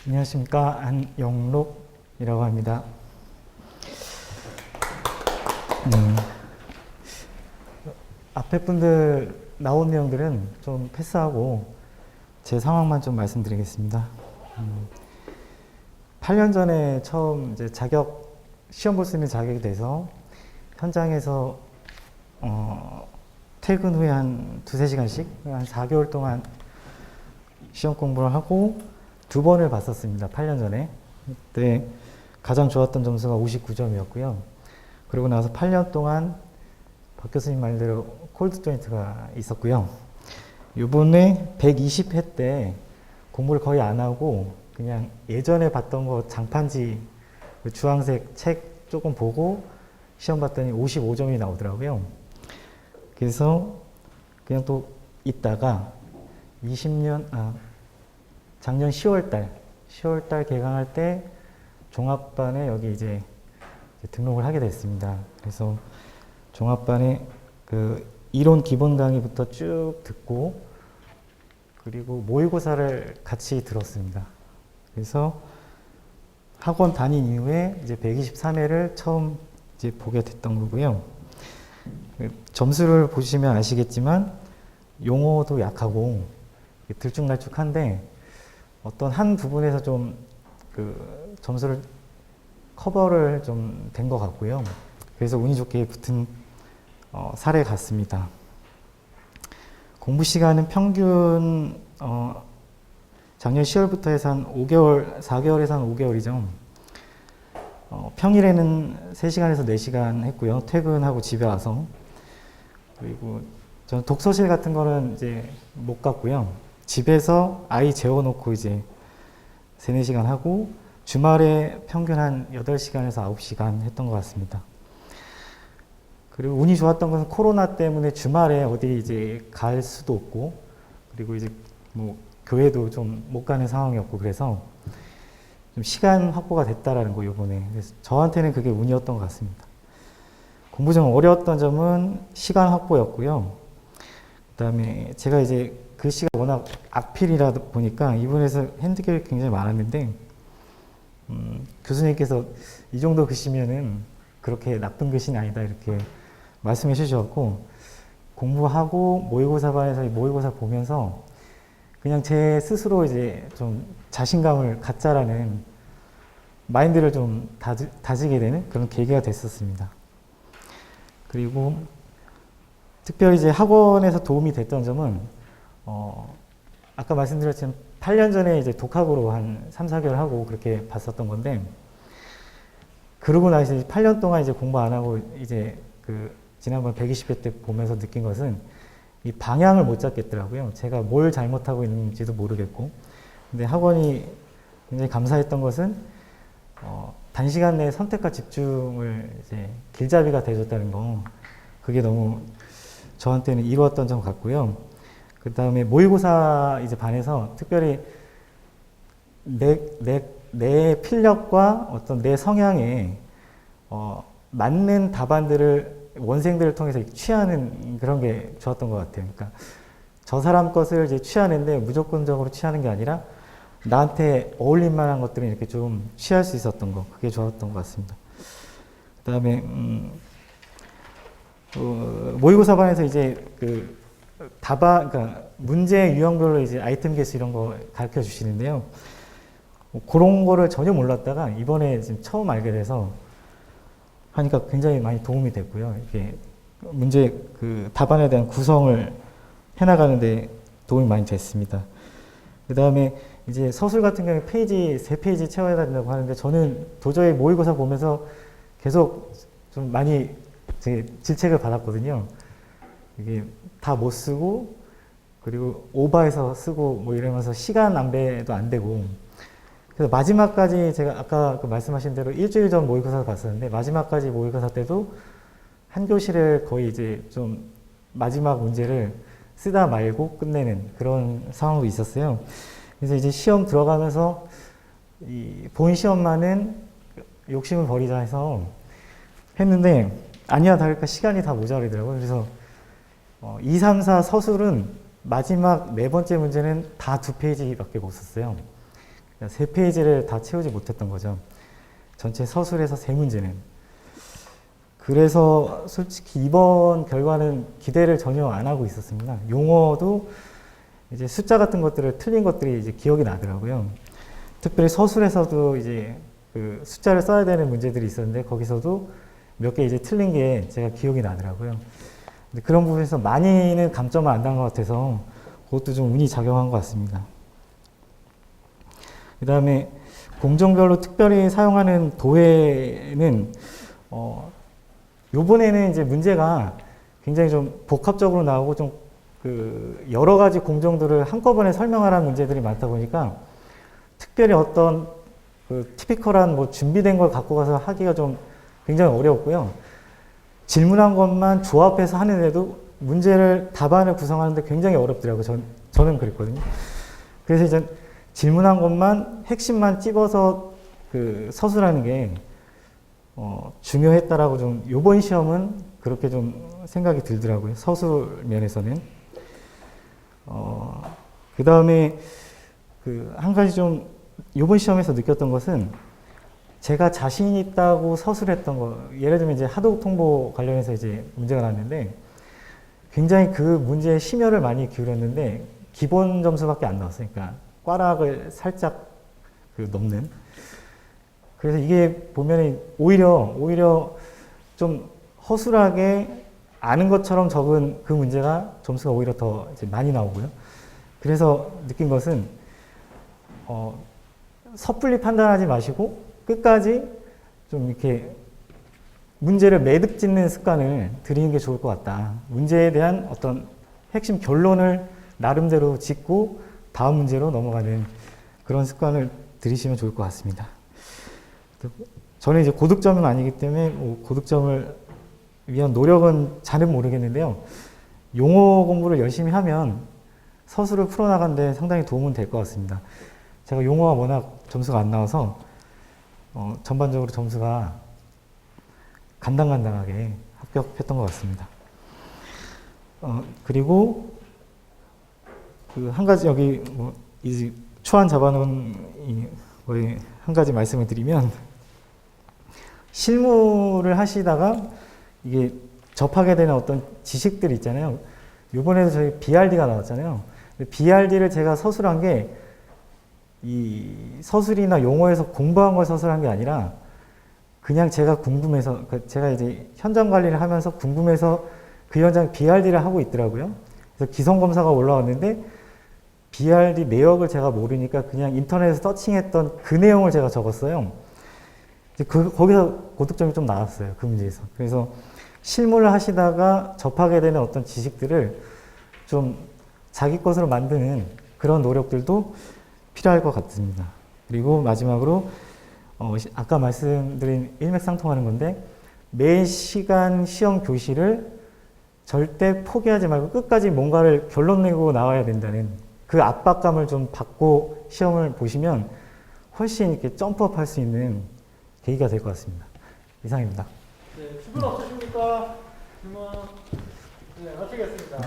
안녕하십니까. 안영록이라고 합니다. 앞에 분들 나온 내용들은 좀 패스하고 제 상황만 좀 말씀드리겠습니다. 8년 전에 처음 이제 시험 볼 수 있는 자격이 돼서 현장에서 퇴근 후에 한 두세 시간씩 한 4개월 동안 시험 공부를 하고 두 번을 봤었습니다. 8년 전에. 그때 가장 좋았던 점수가 59점이었고요. 그리고 나서 8년 동안 박 교수님 말대로 콜드 조인트가 있었고요. 이번에 120회 때 공부를 거의 안 하고 그냥 예전에 봤던 거 장판지 주황색 책 조금 보고 시험 봤더니 55점이 나오더라고요. 그래서 그냥 또 있다가 작년 10월달 개강할 때 종합반에 여기 이제 등록을 하게 됐습니다. 그래서 종합반에 그 이론 기본 강의부터 쭉 듣고 그리고 모의고사를 같이 들었습니다. 그래서 학원 다닌 이후에 이제 123회를 처음 이제 보게 됐던 거고요. 점수를 보시면 아시겠지만 용어도 약하고 들쭉날쭉한데 어떤 한 부분에서 좀 그 점수를 커버를 좀 된 것 같고요. 그래서 운이 좋게 붙은 사례 같습니다. 공부 시간은 평균 작년 10월부터 해서 한 5개월, 4개월에서 한 5개월이죠. 평일에는 3시간에서 4시간 했고요. 퇴근하고 집에 와서. 그리고 저는 독서실 같은 거는 이제 못 갔고요. 집에서 아이 재워놓고 이제 3, 4시간 하고 주말에 평균 한 8시간에서 9시간 했던 것 같습니다. 그리고 운이 좋았던 것은 코로나 때문에 주말에 어디 이제 갈 수도 없고 그리고 이제 뭐 교회도 좀 못 가는 상황이었고 그래서 좀 시간 확보가 됐다라는 거 요번에. 그래서 저한테는 그게 운이었던 것 같습니다. 공부 좀 어려웠던 점은 시간 확보였고요. 그다음에 제가 이제 글씨가 워낙 악필이라 보니까 이분에서 핸드교육이 굉장히 많았는데 교수님께서 이 정도 글씨면은 그렇게 나쁜 글씨는 아니다 이렇게 말씀해 주셨고 공부하고 모의고사반에서 모의고사 보면서 그냥 제 스스로 이제 좀 자신감을 갖자라는 마인드를 좀 다지게 되는 그런 계기가 됐었습니다. 그리고 특별히 이제 학원에서 도움이 됐던 점은 아까 말씀드렸지만 8년 전에 이제 독학으로 한 3, 4개월 하고 그렇게 봤었던 건데 그러고 나서 이제 8년 동안 이제 공부 안 하고 이제 그 지난번 120회 때 보면서 느낀 것은 이 방향을 못 잡겠더라고요. 제가 뭘 잘못하고 있는지도 모르겠고. 근데 학원이 굉장히 감사했던 것은 단시간 내에 선택과 집중을 이제 길잡이가 돼줬다는 거. 그게 너무 저한테는 이루었던 점 같고요. 그 다음에 모의고사 이제 반에서 특별히 내 필력과 어떤 내 성향에 맞는 답안들을 원생들을 통해서 취하는 그런 게 좋았던 것 같아요. 그러니까 저 사람 것을 이제 취하는데 무조건적으로 취하는 게 아니라 나한테 어울릴 만한 것들을 이렇게 좀 취할 수 있었던 거. 그게 좋았던 것 같습니다. 그 다음에 모의고사 반에서 이제 그러니까 문제 유형별로 이제 아이템 개수 이런 거 가르쳐 주시는데요. 그런 거를 전혀 몰랐다가 이번에 지금 처음 알게 돼서 하니까 굉장히 많이 도움이 됐고요. 이게 문제 그 답안에 대한 구성을 해나가는데 도움이 많이 됐습니다. 그 다음에 이제 서술 같은 경우에 페이지 3페이지 채워야 된다고 하는데 저는 도저히 모의고사 보면서 계속 좀 많이 질책을 받았거든요. 이게 다 못 쓰고 그리고 오버해서 쓰고 뭐 이러면서 시간 낭비도 안 되고 그래서 마지막까지 제가 아까 말씀하신 대로 일주일 전 모의고사 봤었는데 마지막까지 모의고사 때도 한 교실을 거의 이제 좀 마지막 문제를 쓰다 말고 끝내는 그런 상황도 있었어요. 그래서 이제 시험 들어가면서 이 본 시험만은 욕심을 버리자 해서 했는데 아니야 다를까 시간이 다 모자라더라고요. 그래서 2, 3, 4 서술은 마지막 4번째 문제는 다 2페이지밖에 못 썼어요. 3페이지를 다 채우지 못했던 거죠. 전체 서술에서 3문제는. 그래서 솔직히 이번 결과는 기대를 전혀 안 하고 있었습니다. 용어도 이제 숫자 같은 것들을 틀린 것들이 이제 기억이 나더라고요. 특별히 서술에서도 이제 그 숫자를 써야 되는 문제들이 있었는데 거기서도 몇 개 이제 틀린 게 제가 기억이 나더라고요. 근데 그런 부분에서 많이는 감점을 안 단 것 같아서 그것도 좀 운이 작용한 것 같습니다. 그 다음에 공정별로 특별히 사용하는 도해는 요번에는 이제 문제가 굉장히 좀 복합적으로 나오고 좀 그 여러 가지 공정들을 한꺼번에 설명하라는 문제들이 많다 보니까 특별히 어떤 그 티피컬한 뭐 준비된 걸 갖고 가서 하기가 좀 굉장히 어려웠고요. 질문한 것만 조합해서 하는데도 문제를 답안을 구성하는데 굉장히 어렵더라고요. 저는 그랬거든요. 그래서 이제 질문한 것만 핵심만 찝어서 그 서술하는 게 중요했다라고 좀 요번 시험은 그렇게 좀 생각이 들더라고요. 서술 면에서는. 그 다음에 그 한 가지 좀 요번 시험에서 느꼈던 것은 제가 자신 있다고 서술했던 거, 예를 들면 이제 하도급 통보 관련해서 이제 문제가 났는데 굉장히 그 문제에 심혈을 많이 기울였는데 기본 점수밖에 안 나왔어요. 그러니까 꽈락을 살짝 그 넘는. 그래서 이게 보면 오히려 좀 허술하게 아는 것처럼 적은 그 문제가 점수가 오히려 더 이제 많이 나오고요. 그래서 느낀 것은 섣불리 판단하지 마시고 끝까지 좀 이렇게 문제를 매듭 짓는 습관을 들이는 게 좋을 것 같다. 문제에 대한 어떤 핵심 결론을 나름대로 짓고 다음 문제로 넘어가는 그런 습관을 들이시면 좋을 것 같습니다. 저는 이제 고득점은 아니기 때문에 뭐 고득점을 위한 노력은 잘은 모르겠는데요. 용어 공부를 열심히 하면 서술을 풀어나가는 데 상당히 도움은 될 것 같습니다. 제가 용어가 워낙 점수가 안 나와서 전반적으로 점수가 간당간당하게 합격했던 것 같습니다. 그리고 그 한 가지 여기 뭐 이 초안 잡아놓은 거에 한 가지 말씀을 드리면 실무를 하시다가 이게 접하게 되는 어떤 지식들 있잖아요. 이번에도 저희 BRD가 나왔잖아요. BRD를 제가 서술한 게 이 서술이나 용어에서 공부한 걸 서술한 게 아니라 그냥 제가 궁금해서 제가 이제 현장 관리를 하면서 궁금해서 그 현장 BRD를 하고 있더라고요. 그래서 기성검사가 올라왔는데 BRD 내역을 제가 모르니까 그냥 인터넷에서 서칭했던 그 내용을 제가 적었어요. 거기서 고득점이 좀 나왔어요. 그 문제에서. 그래서 실무를 하시다가 접하게 되는 어떤 지식들을 좀 자기 것으로 만드는 그런 노력들도 필요할 것 같습니다. 그리고 마지막으로 아까 말씀드린 일맥상통하는 건데 매 시간 시험 교실을 절대 포기하지 말고 끝까지 뭔가를 결론 내고 나와야 된다는 그 압박감을 좀 받고 시험을 보시면 훨씬 이렇게 점프업 할 수 있는 계기가 될 것 같습니다. 이상입니다. 네, 질문 없으십니까? 질문. 네, 마치겠습니다.